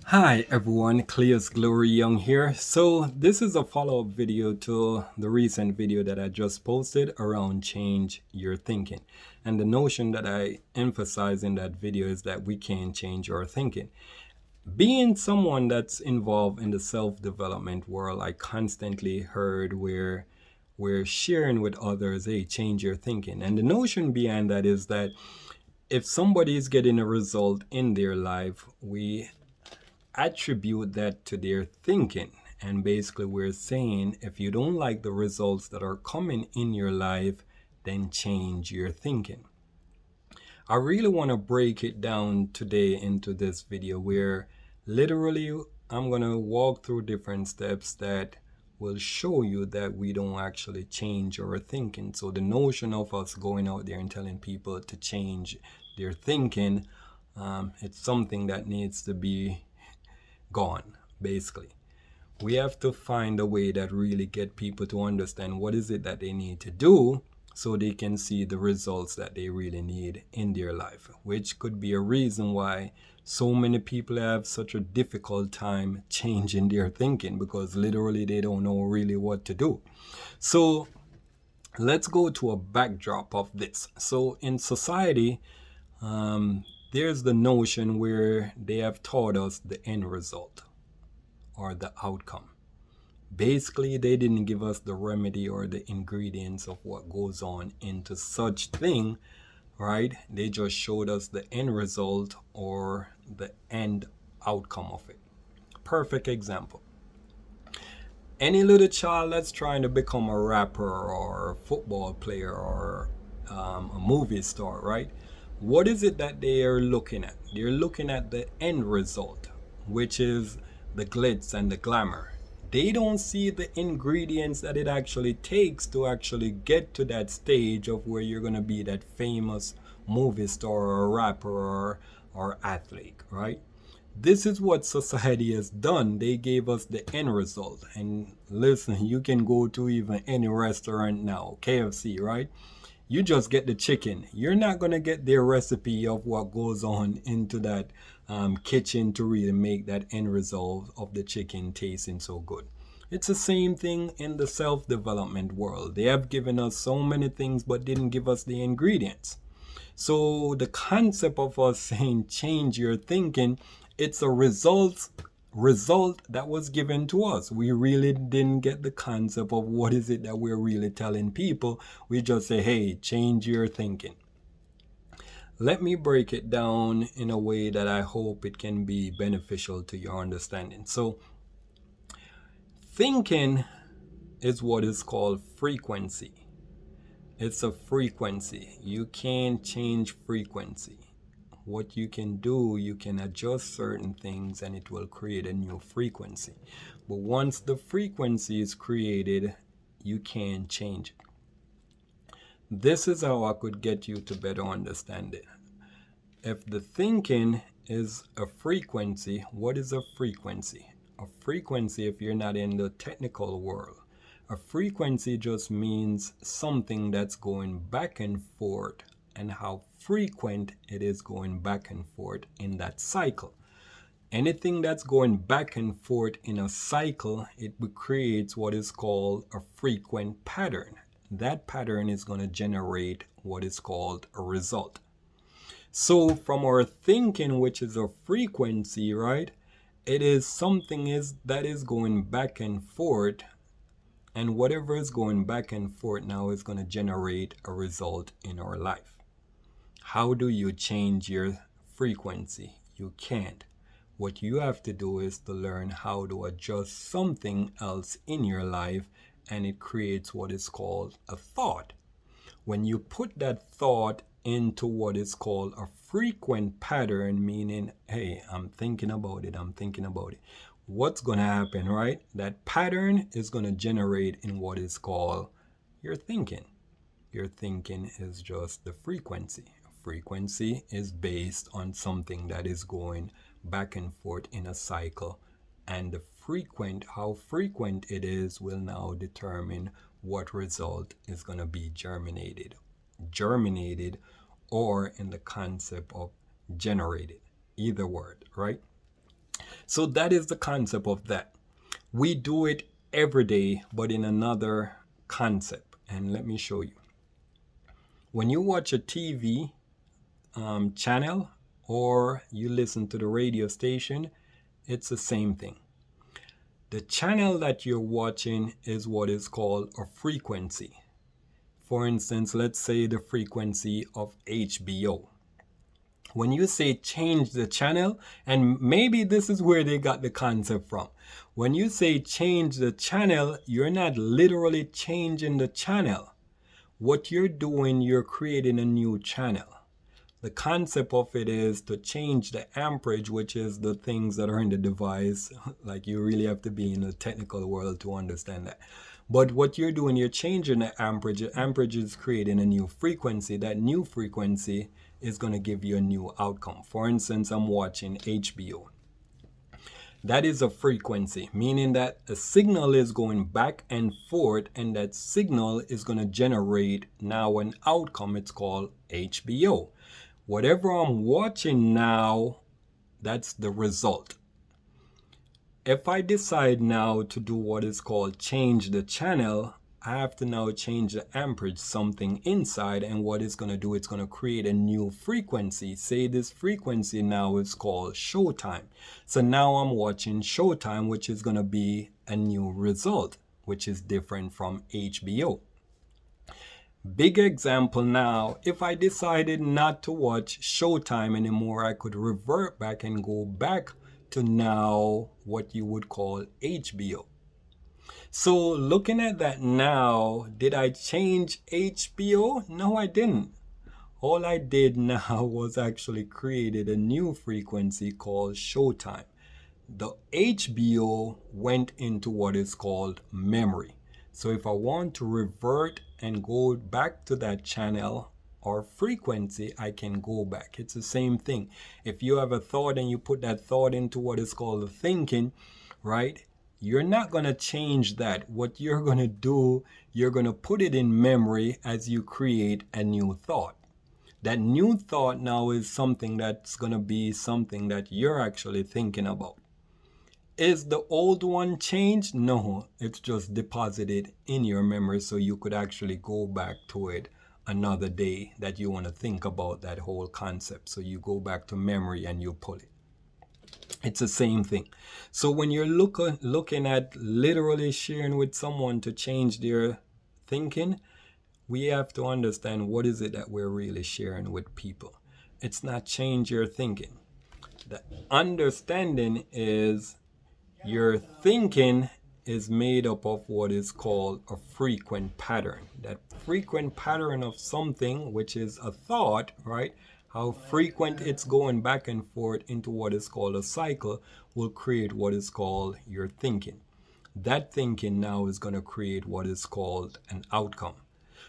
Hi everyone, Cleo's Glory Young here. So this is a follow-up video to the recent video that I just posted around change your thinking. And the notion that I emphasize in that video is that we can change our thinking. Being someone that's involved in the self-development world, I constantly heard where we're sharing with others, hey, change your thinking. And the notion behind that is that if somebody is getting a result in their life, we attribute that to their thinking. And basically, we're saying if you don't like the results that are coming in your life, then change your thinking. I really want to break it down today into this video where literally I'm going to walk through different steps that will show you that we don't actually change our thinking. So the notion of us going out there and telling people to change their thinking, it's something that needs to be gone, basically. We have to find a way that really get people to understand what is it that they need to do so they can see the results that they really need in their life, which could be a reason why so many people have such a difficult time changing their thinking because literally they don't know really what to do. So let's go to a backdrop of this. So in society, there's the notion where they have taught us the end result or the outcome. Basically, they didn't give us the remedy or the ingredients of what goes on into such thing, right? They just showed us the end result or the end outcome of it. Perfect example. Any little child that's trying to become a rapper or a football player or a movie star, right? What is it that they are looking at? They're looking at the end result, which is the glitz and the glamour. They don't see the ingredients that it actually takes to actually get to that stage of where you're going to be that famous movie star or rapper or athlete, right? This is what society has done. They gave us the end result. And listen, you can go to even any restaurant now, KFC, right? You just get the chicken. You're not going to get their recipe of what goes on into that kitchen to really make that end result of the chicken tasting so good. It's the same thing in the self-development world. They have given us so many things but didn't give us the ingredients. So the concept of us saying change your thinking, it's a result that was given to us. We really didn't get the concept of what is it that we're really telling people. We just say, hey, change your thinking. Let me break it down in a way that I hope it can be beneficial to your understanding. So thinking is what is called frequency. It's a frequency. You can't change frequency. What you can do, you can adjust certain things and it will create a new frequency. But once the frequency is created, you can't change it. This is how I could get you to better understand it. If the thinking is a frequency, what is a frequency? A frequency, if you're not in the technical world, a frequency just means something that's going back and forth and how frequent it is going back and forth in that cycle. Anything that's going back and forth in a cycle, it creates what is called a frequent pattern. That pattern is going to generate what is called a result. So from our thinking, which is a frequency, right? It is something that is going back and forth, and whatever is going back and forth now is going to generate a result in our life. How do you change your frequency? You can't. What you have to do is to learn how to adjust something else in your life, and it creates what is called a thought. When you put that thought into what is called a frequent pattern, meaning, hey, I'm thinking about it, what's going to happen, right? That pattern is going to generate in what is called your thinking. Your thinking is just the frequency. Frequency is based on something that is going back and forth in a cycle, and how frequent it is will now determine what result is going to be germinated, or in the concept of generated, either word, right? So that is the concept of that. We do it every day, but in another concept. And let me show you. When you watch a TV channel or you listen to the radio station, it's the same thing. The channel that you're watching is what is called a frequency. For instance, let's say the frequency of HBO. When you say change the channel, and maybe this is where they got the concept from. When you say change the channel, you're not literally changing the channel. What you're doing, you're creating a new channel. The concept of it is to change the amperage, which is the things that are in the device. Like, you really have to be in the technical world to understand that. But what you're doing, you're changing the amperage. The amperage is creating a new frequency. That new frequency is going to give you a new outcome. For instance, I'm watching HBO. That is a frequency, meaning that a signal is going back and forth, and that signal is going to generate now an outcome. It's called HBO. Whatever I'm watching now, that's the result. If I decide now to do what is called change the channel, I have to now change the amperage, something inside, and what it's going to do, it's going to create a new frequency. Say this frequency now is called Showtime. So now I'm watching Showtime, which is going to be a new result, which is different from HBO. Big example now, if I decided not to watch Showtime anymore, I could revert back and go back to now what you would call HBO. So looking at that now, did I change HBO? No, I didn't. All I did now was actually created a new frequency called Showtime. The HBO went into what is called memory. So if I want to revert and go back to that channel or frequency, I can go back. It's the same thing. If you have a thought and you put that thought into what is called thinking, right? You're not going to change that. What you're going to do, you're going to put it in memory as you create a new thought. That new thought now is something that's going to be something that you're actually thinking about. Is the old one changed? No, it's just deposited in your memory so you could actually go back to it another day that you want to think about that whole concept. So you go back to memory and you pull it. It's the same thing. So when you're looking at literally sharing with someone to change their thinking, we have to understand what is it that we're really sharing with people. It's not change your thinking. The understanding is your thinking is made up of what is called a frequent pattern. That frequent pattern of something, which is a thought, right? How frequent it's going back and forth into what is called a cycle will create what is called your thinking. That thinking now is going to create what is called an outcome.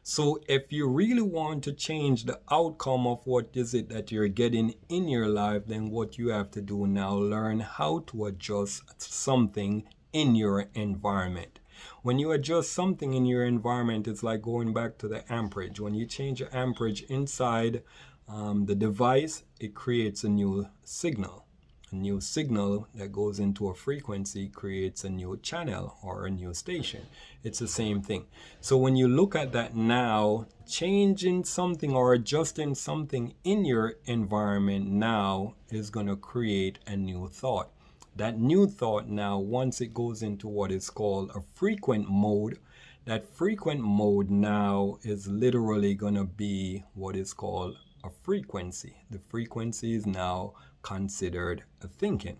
So if you really want to change the outcome of what is it that you're getting in your life, then what you have to do now, learn how to adjust something in your environment. When you adjust something in your environment, it's like going back to the amperage. When you change the amperage inside the device, it creates a new signal. A new signal that goes into a frequency creates a new channel or a new station. It's the same thing. So when you look at that now, changing something or adjusting something in your environment now is going to create a new thought. That new thought now, once it goes into what is called a frequent mode, that frequent mode now is literally going to be what is called a frequency. The frequency is now considered a thinking.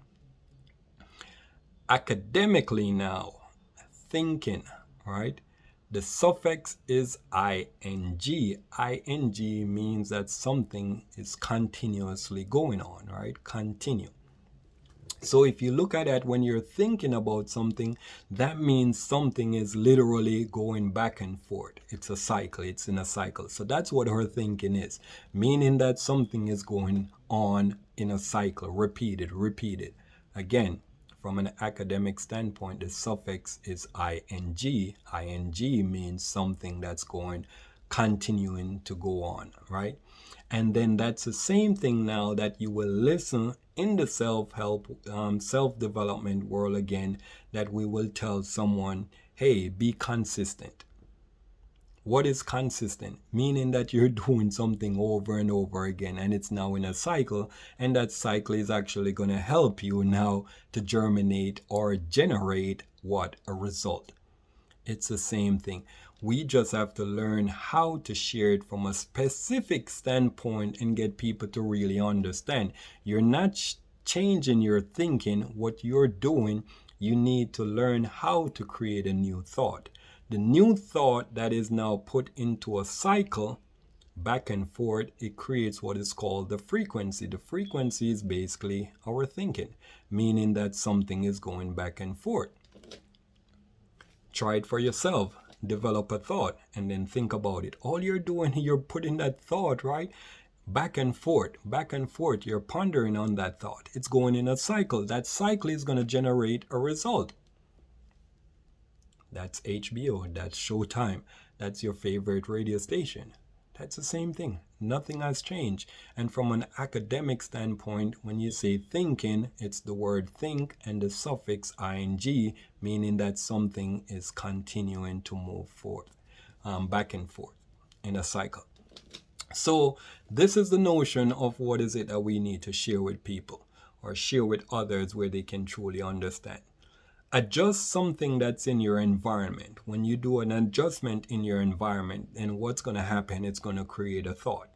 Academically now, thinking, right? The suffix is ing. Ing means that something is continuously going on, right? Continue. So if you look at it, when you're thinking about something, that means something is literally going back and forth. It's a cycle. It's in a cycle. So that's what her thinking is, meaning that something is going on in a cycle, repeated. Again, from an academic standpoint, the suffix is ing. Ing means something that's going continuing to go on, right? And then that's the same thing now that you will listen in the self-help, self-development world again, that we will tell someone, hey, be consistent. What is consistent? Meaning that you're doing something over and over again, and it's now in a cycle, and that cycle is actually going to help you now to germinate or generate what? A result. It's the same thing. We just have to learn how to share it from a specific standpoint and get people to really understand. You're not changing your thinking. What you're doing, you need to learn how to create a new thought. The new thought that is now put into a cycle back and forth, it creates what is called the frequency. The frequency is basically our thinking, meaning that something is going back and forth. Try it for yourself. Develop a thought and then think about it. All you're doing, you're putting that thought, right? Back and forth, back and forth. You're pondering on that thought. It's going in a cycle. That cycle is going to generate a result. That's HBO, that's Showtime, that's your favorite radio station. That's the same thing. Nothing has changed. And from an academic standpoint, when you say thinking, it's the word think and the suffix ing, meaning that something is continuing to move forth, back and forth in a cycle. So this is the notion of what is it that we need to share with people or share with others where they can truly understand. Adjust something that's in your environment. When you do an adjustment in your environment, then what's going to happen? It's going to create a thought.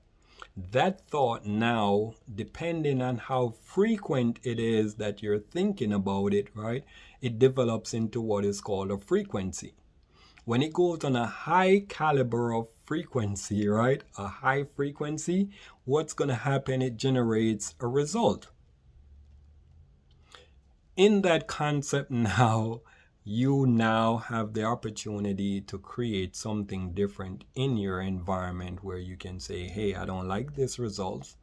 That thought now, depending on how frequent it is that you're thinking about it, right, it develops into what is called a frequency. When it goes on a high caliber of frequency, right, a high frequency, what's going to happen? It generates a result. In that concept now, you now have the opportunity to create something different in your environment where you can say, hey, I don't like this results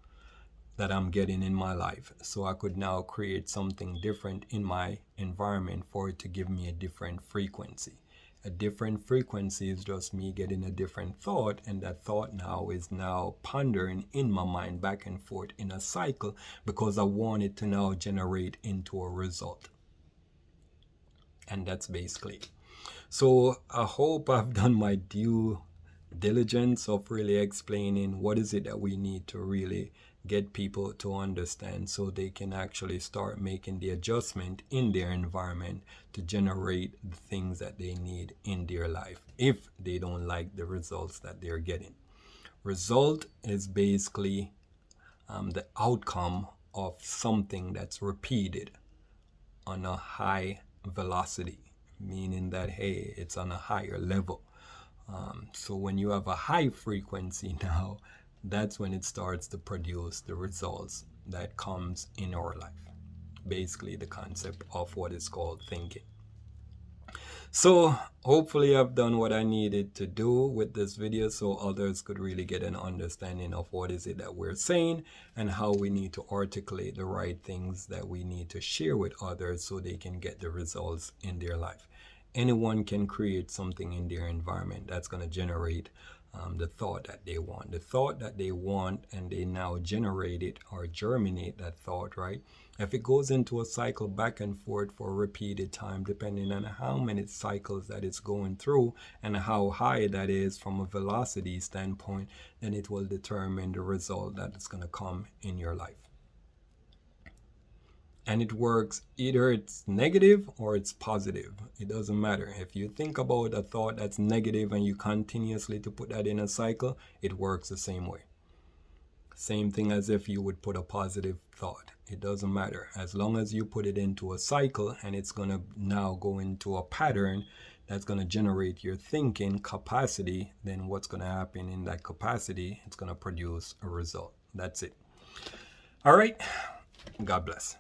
that I'm getting in my life. So I could now create something different in my environment for it to give me a different frequency. A different frequency is just me getting a different thought, and that thought now is now pondering in my mind back and forth in a cycle because I want it to now generate into a result. And that's basically it. So I hope I've done my due diligence of really explaining what is it that we need to really get people to understand so they can actually start making the adjustment in their environment to generate the things that they need in their life if they don't like the results that they're getting. Result is basically the outcome of something that's repeated on a high velocity, meaning that, hey, it's on a higher level. So when you have a high frequency now, that's when it starts to produce the results that comes in our life. Basically the concept of what is called thinking. So hopefully I've done what I needed to do with this video so others could really get an understanding of what is it that we're saying and how we need to articulate the right things that we need to share with others so they can get the results in their life. Anyone can create something in their environment that's going to generate the thought that they want. The thought that they want, and they now generate it or germinate that thought, right? If it goes into a cycle back and forth for a repeated time, depending on how many cycles that it's going through and how high that is from a velocity standpoint, then it will determine the result that is going to come in your life. And it works either it's negative or it's positive. It doesn't matter. If you think about a thought that's negative and you continuously to put that in a cycle, it works the same way. Same thing as if you would put a positive thought. It doesn't matter. As long as you put it into a cycle and it's going to now go into a pattern that's going to generate your thinking capacity, then what's going to happen in that capacity, it's going to produce a result. That's it. All right. God bless.